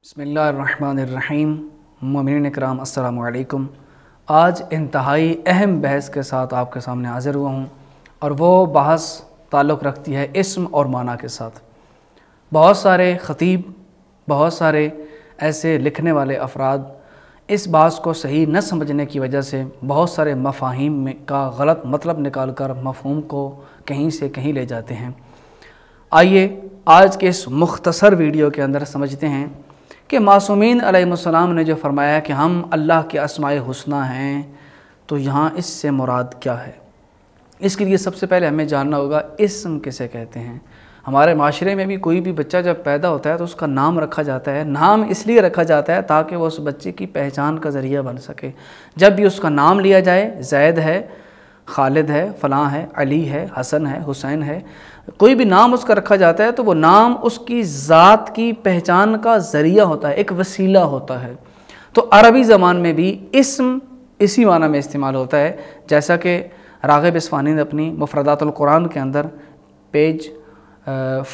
بسم اللہ الرحمن الرحیم۔ مومنین اکرام السلام علیکم۔ آج انتہائی اہم بحث کے ساتھ آپ کے سامنے حاضر ہوا ہوں، اور وہ بحث تعلق رکھتی ہے اسم اور معنی کے ساتھ۔ بہت سارے خطیب، بہت سارے ایسے لکھنے والے افراد اس بحث کو صحیح نہ سمجھنے کی وجہ سے بہت سارے مفاہیم کا غلط مطلب نکال کر مفہوم کو کہیں سے کہیں لے جاتے ہیں۔ آئیے آج کے اس مختصر ویڈیو کے اندر سمجھتے ہیں کہ معصومین علیہ السلام نے جو فرمایا کہ ہم اللہ کے اسماء حسنی ہیں، تو یہاں اس سے مراد کیا ہے۔ اس کے لیے سب سے پہلے ہمیں جاننا ہوگا اسم کسے کہتے ہیں۔ ہمارے معاشرے میں بھی کوئی بھی بچہ جب پیدا ہوتا ہے تو اس کا نام رکھا جاتا ہے۔ نام اس لیے رکھا جاتا ہے تاکہ وہ اس بچے کی پہچان کا ذریعہ بن سکے۔ جب بھی اس کا نام لیا جائے، زید ہے، خالد ہے، فلاں ہے، علی ہے، حسن ہے، حسین ہے، کوئی بھی نام اس کا رکھا جاتا ہے تو وہ نام اس کی ذات کی پہچان کا ذریعہ ہوتا ہے، ایک وسیلہ ہوتا ہے۔ تو عربی زبان میں بھی اسم اسی معنی میں استعمال ہوتا ہے، جیسا کہ راغب اصفہانی نے اپنی مفردات القرآن کے اندر پیج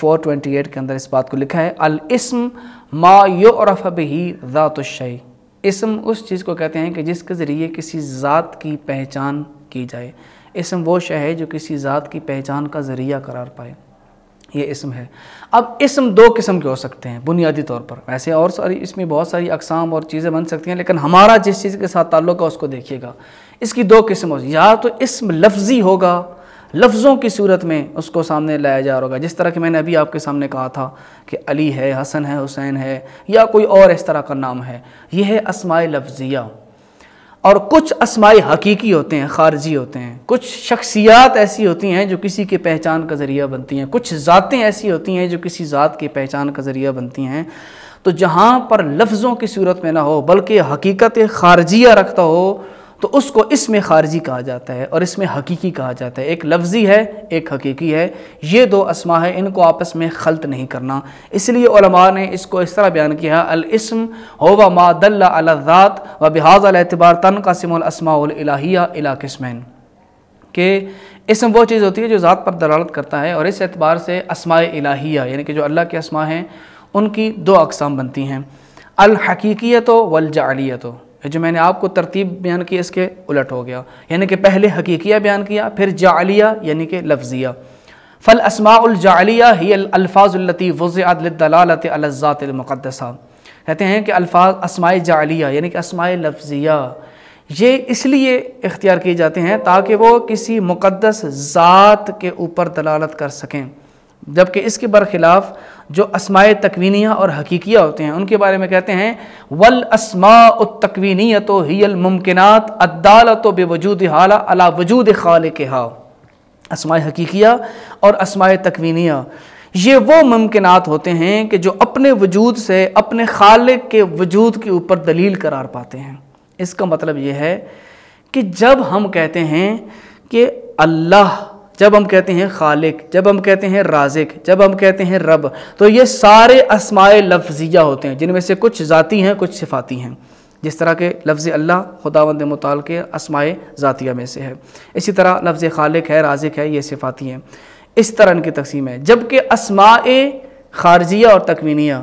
428 کے اندر اس بات کو لکھا ہے، الاسم ما یعرف بہ ذات الشیء۔ اسم اس چیز کو کہتے ہیں کہ جس کے ذریعے کسی ذات کی پہچان کی جائے۔ اسم وہ شے ہے جو کسی ذات کی پہچان کا ذریعہ قرار پائے، یہ اسم ہے۔ اب اسم دو قسم کے ہو سکتے ہیں بنیادی طور پر، ویسے اور ساری اس میں بہت ساری اقسام اور چیزیں بن سکتی ہیں، لیکن ہمارا جس چیز کے ساتھ تعلق ہے اس کو دیکھیے گا۔ اس کی دو قسم ہو، یا تو اسم لفظی ہوگا، لفظوں کی صورت میں اس کو سامنے لایا جا رہا ہوگا، جس طرح کہ میں نے ابھی آپ کے سامنے کہا تھا کہ علی ہے، حسن ہے، حسین ہے، یا کوئی اور اس طرح کا نام ہے، یہ ہے اسماء لفظیہ۔ اور کچھ اسماء حقیقی ہوتے ہیں، خارجی ہوتے ہیں۔ کچھ شخصیات ایسی ہوتی ہیں جو کسی کی پہچان کا ذریعہ بنتی ہیں، کچھ ذاتیں ایسی ہوتی ہیں جو کسی ذات کی پہچان کا ذریعہ بنتی ہیں۔ تو جہاں پر لفظوں کی صورت میں نہ ہو بلکہ حقیقت خارجیہ رکھتا ہو تو اس کو اسم خارجی کہا جاتا ہے اور اسم حقیقی کہا جاتا ہے۔ ایک لفظی ہے، ایک حقیقی ہے، یہ دو اسماء ہیں، ان کو آپس میں خلط نہیں کرنا۔ اس لیے علماء نے اس کو اس طرح بیان کیا ہے، الاسم هو ما دل على الذات وبهذا الاعتبار تنقسم الاسماء الالہیہ الى قسمین، کہ اسم وہ چیز ہوتی ہے جو ذات پر دلالت کرتا ہے، اور اس اعتبار سے اسماء الہیہ یعنی کہ جو اللہ کے اسماء ہیں ان کی دو اقسام بنتی ہیں، الحقیقیت والجعلیت۔ جو میں نے آپ کو ترتیب بیان کی اس کے الٹ ہو گیا، یعنی کہ پہلے حقیقیہ بیان کیا، پھر جعلیہ یعنی کہ لفظیہ۔ فالاسماء الجعلیہ ہی الالفاظ التي وضعت للدلالة على الذات المقدسہ۔ کہتے ہیں کہ الفاظ اسماء جعلیہ یعنی کہ اسماء لفظیہ یہ اس لیے اختیار کیے جاتے ہیں تاکہ وہ کسی مقدس ذات کے اوپر دلالت کر سکیں، جبکہ اس کے برخلاف جو اسماء تکوینیہ اور حقیقیہ ہوتے ہیں ان کے بارے میں کہتے ہیں والاسماء التکوینیۃ ہی الممکنات الدالۃ بوجود حالہ علی وجود خالقہا۔ اسماء حقیقیہ اور اسماء تکوینیہ یہ وہ ممکنات ہوتے ہیں کہ جو اپنے وجود سے اپنے خالق کے وجود کے اوپر دلیل قرار پاتے ہیں۔ اس کا مطلب یہ ہے کہ جب ہم کہتے ہیں کہ اللہ، جب ہم کہتے ہیں خالق، جب ہم کہتے ہیں رازق، جب ہم کہتے ہیں رب، تو یہ سارے اسماء لفظیہ ہوتے ہیں جن میں سے کچھ ذاتی ہیں، کچھ صفاتی ہیں، جس طرح کہ لفظ اللہ خداوند متعال کے اسماء ذاتیہ میں سے ہے، اسی طرح لفظ خالق ہے، رازق ہے، یہ صفاتی ہیں، اس طرح ان کی تقسیم ہے۔ جبکہ اسماء خارجیہ اور تکوینیہ،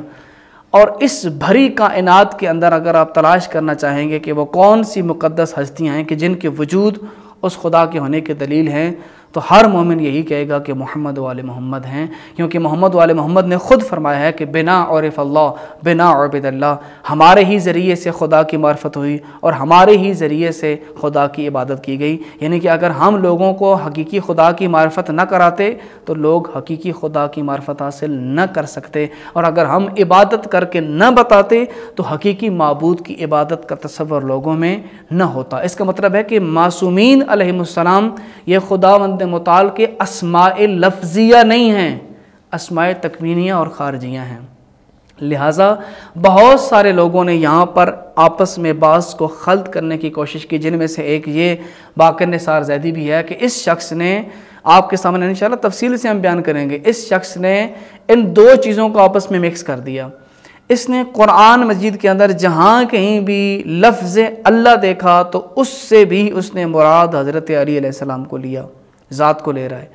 اور اس بھری کائنات کے اندر اگر آپ تلاش کرنا چاہیں گے کہ وہ کون سی مقدس ہستیاں ہیں کہ جن کے وجود اس خدا کے ہونے کے دلیل ہیں، تو ہر مومن یہی کہے گا کہ محمد و آل محمد ہیں، کیونکہ محمد و آل محمد نے خود فرمایا ہے کہ بنا عرف اللہ بنا عبد اللہ، ہمارے ہی ذریعے سے خدا کی معرفت ہوئی اور ہمارے ہی ذریعے سے خدا کی عبادت کی گئی۔ یعنی کہ اگر ہم لوگوں کو حقیقی خدا کی معرفت نہ کراتے تو لوگ حقیقی خدا کی معرفت حاصل نہ کر سکتے، اور اگر ہم عبادت کر کے نہ بتاتے تو حقیقی معبود کی عبادت کا تصور لوگوں میں نہ ہوتا۔ اس کا مطلب ہے کہ معصومین علیہ السلام یہ خداوند متعال کے اسماء لفظیہ نہیں ہیں، اسماء تکوینیہ اور خارجیہ ہیں۔ لہٰذا بہت سارے لوگوں نے یہاں پر آپس میں بعض کو خلط کرنے کی کوشش کی، جن میں سے ایک یہ باقر نثار زیدی بھی ہے کہ اس شخص نے، آپ کے سامنے انشاءاللہ تفصیل سے ہم بیان کریں گے، اس شخص نے ان دو چیزوں کو آپس میں مکس کر دیا۔ اس نے قرآن مجید کے اندر جہاں کہیں بھی لفظ اللہ دیکھا تو اس سے بھی اس نے مراد حضرت علی علیہ السلام کو لیا، ذات کو لے رہا ہے،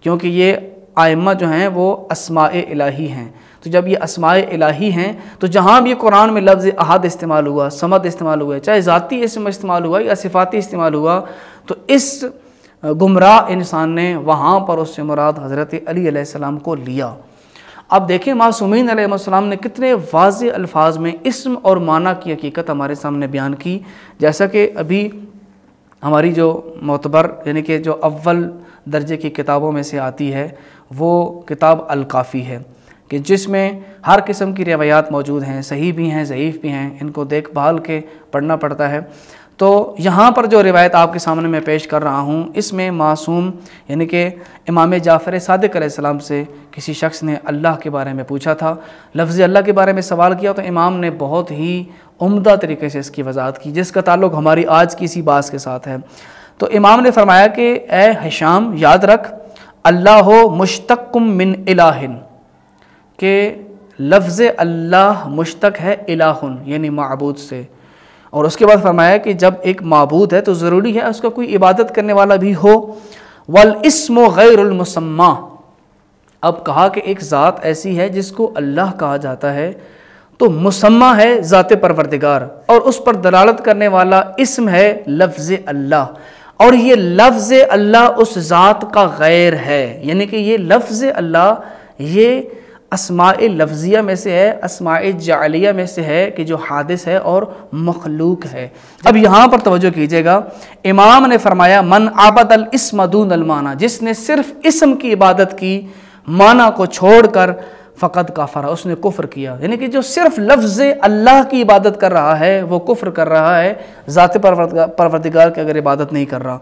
کیونکہ یہ آئمہ جو ہیں وہ اسماء الہی ہیں۔ تو جب یہ اسماء الہی ہیں تو جہاں بھی قرآن میں لفظ احد استعمال ہوا، صمد استعمال ہوا، چاہے ذاتی اسم استعمال ہوا یا صفاتی استعمال ہوا، تو اس گمراہ انسان نے وہاں پر اس سے مراد حضرت علی علیہ السلام کو لیا۔ اب دیکھیں معصومین علیہ السلام نے کتنے واضح الفاظ میں اسم اور معنی کی حقیقت ہمارے سامنے بیان کی، جیسا کہ ابھی ہماری جو معتبر یعنی کہ جو اول درجے کی کتابوں میں سے آتی ہے وہ کتاب الکافی ہے، کہ جس میں ہر قسم کی روایات موجود ہیں، صحیح بھی ہیں، ضعیف بھی ہیں، ان کو دیکھ بھال کے پڑھنا پڑتا ہے۔ تو یہاں پر جو روایت آپ کے سامنے میں پیش کر رہا ہوں، اس میں معصوم یعنی کہ امام جعفر صادق علیہ السلام سے کسی شخص نے اللہ کے بارے میں پوچھا تھا، لفظ اللہ کے بارے میں سوال کیا، تو امام نے بہت ہی عمدہ طریقے سے اس کی وضاحت کی، جس کا تعلق ہماری آج کی اسی بات کے ساتھ ہے۔ تو امام نے فرمایا کہ اے ہشام یاد رکھ، اللہ مشتق من الہ، کہ لفظ اللہ مشتق ہے الہ یعنی معبود سے، اور اس کے بعد فرمایا کہ جب ایک معبود ہے تو ضروری ہے اس کا کوئی عبادت کرنے والا بھی ہو، والاسم غیر المسمى۔ اب کہا کہ ایک ذات ایسی ہے جس کو اللہ کہا جاتا ہے، تو مسمى ہے ذات پروردگار، اور اس پر دلالت کرنے والا اسم ہے لفظ اللہ، اور یہ لفظ اللہ اس ذات کا غیر ہے، یعنی کہ یہ لفظ اللہ یہ اسماء لفظیہ میں سے ہے، اسماء جعلیہ میں سے ہے کہ جو حادث ہے اور مخلوق ہے۔ اب یہاں پر توجہ کیجئے گا، امام نے فرمایا من عبد الاسم دون المعنی، جس نے صرف اسم کی عبادت کی معنی کو چھوڑ کر فقط کافر، اس نے کفر کیا، یعنی کہ جو صرف لفظ اللہ کی عبادت کر رہا ہے وہ کفر کر رہا ہے، ذات پروردگار کی اگر عبادت نہیں کر رہا۔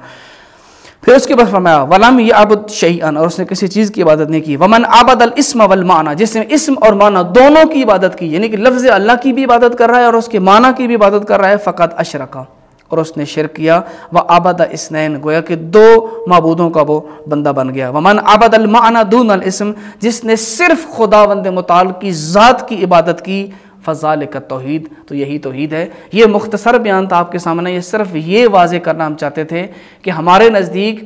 پھر اس کے بعد فرمایا وَلَمْ يَعْبُدْ شَيْئًا، اور اس نے کسی چیز کی عبادت نہیں کی، وَمَنْ عَبَدَ الْإِسْمَ وَالْمَعْنَى، جس نے اسم اور معنی دونوں کی عبادت کی، یعنی کہ لفظ اللہ کی بھی عبادت کر رہا ہے اور اس کے معنی کی بھی عبادت کر رہا ہے، فقط اشرکا، اور اس نے شرک کیا، وَعَبَدَ اثنین، گویا کہ دو معبودوں کا وہ بندہ بن گیا، وَمَنْ عَبَدَ الْمَعْنَى دُونَ الْإِسْمِ، جس نے صرف خداوند متعال کی ذات کی عبادت کی، فَذَلِكَ التوحید، تو یہی توحید ہے۔ یہ مختصر بیان تھا آپ کے سامنے، یہ صرف یہ واضح کرنا ہم چاہتے تھے کہ ہمارے نزدیک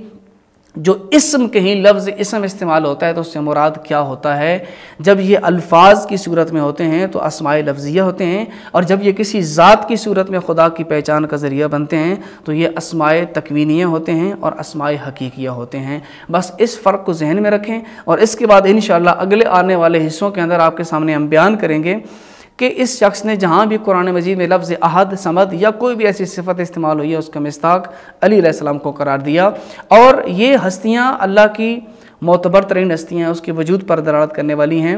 جو اسم کہیں لفظ اسم استعمال ہوتا ہے تو اس سے مراد کیا ہوتا ہے۔ جب یہ الفاظ کی صورت میں ہوتے ہیں تو اسماء لفظیہ ہوتے ہیں، اور جب یہ کسی ذات کی صورت میں خدا کی پہچان کا ذریعہ بنتے ہیں تو یہ اسماء تکوینیہ ہوتے ہیں اور اسماء حقیقیہ ہوتے ہیں۔ بس اس فرق کو ذہن میں رکھیں، اور اس کے بعد انشاءاللہ اگلے آنے والے حصوں کے اندر آپ کے سامنے ہم بیان کریں گے کہ اس شخص نے جہاں بھی قرآن مجید میں لفظ احد، صمد یا کوئی بھی ایسی صفت استعمال ہوئی ہے اس کا مصداق علی علیہ السلام کو قرار دیا، اور یہ ہستیاں اللہ کی معتبر ترین ہستیاں ہیں، اس کے وجود پر دلالت کرنے والی ہیں۔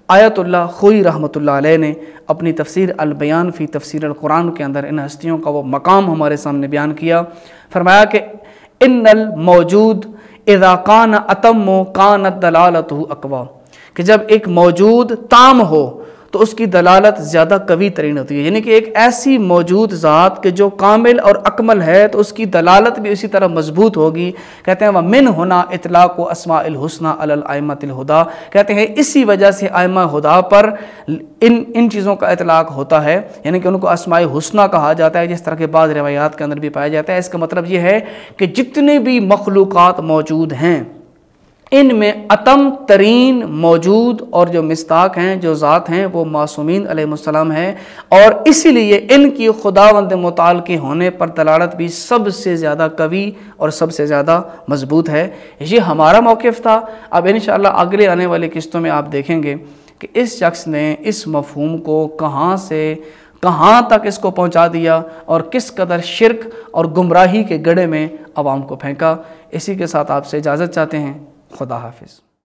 آیت اللہ خوئی رحمۃ اللہ علیہ نے اپنی تفسیر البیان فی تفسیر القرآن کے اندر ان ہستیوں کا وہ مقام ہمارے سامنے بیان کیا، فرمایا کہ ان الموجود اذا کان اتم کانت دلالتہ اقوی، کہ جب ایک موجود تام ہو تو اس کی دلالت زیادہ قوی ترین ہوتی ہے، یعنی کہ ایک ایسی موجود ذات کہ جو کامل اور اکمل ہے تو اس کی دلالت بھی اسی طرح مضبوط ہوگی۔ کہتے ہیں وَمِنْ هُنَا اطلاق اسماء الحسنى علی الائمۃ الہدیٰ، کہتے ہیں اسی وجہ سے ائمہ ہدا پر ان چیزوں کا اطلاق ہوتا ہے، یعنی کہ ان کو اسماء حسنہ کہا جاتا ہے، جس طرح کے بعض روایات کے اندر بھی پایا جاتا ہے۔ اس کا مطلب یہ ہے کہ جتنے بھی مخلوقات موجود ہیں ان میں اتم ترین موجود اور جو مصداق ہیں، جو ذات ہیں، وہ معصومین علیہ السلام ہیں، اور اسی لیے ان کی خداوند متعال کے ہونے پر دلالت بھی سب سے زیادہ قوی اور سب سے زیادہ مضبوط ہے۔ یہ ہمارا موقف تھا۔ اب انشاءاللہ اگلے آنے والے قسطوں میں آپ دیکھیں گے کہ اس شخص نے اس مفہوم کو کہاں سے کہاں تک اس کو پہنچا دیا اور کس قدر شرک اور گمراہی کے گڑھے میں عوام کو پھینکا۔ اسی کے ساتھ آپ سے اجازت چاہتے ہیں، خدا حافظ۔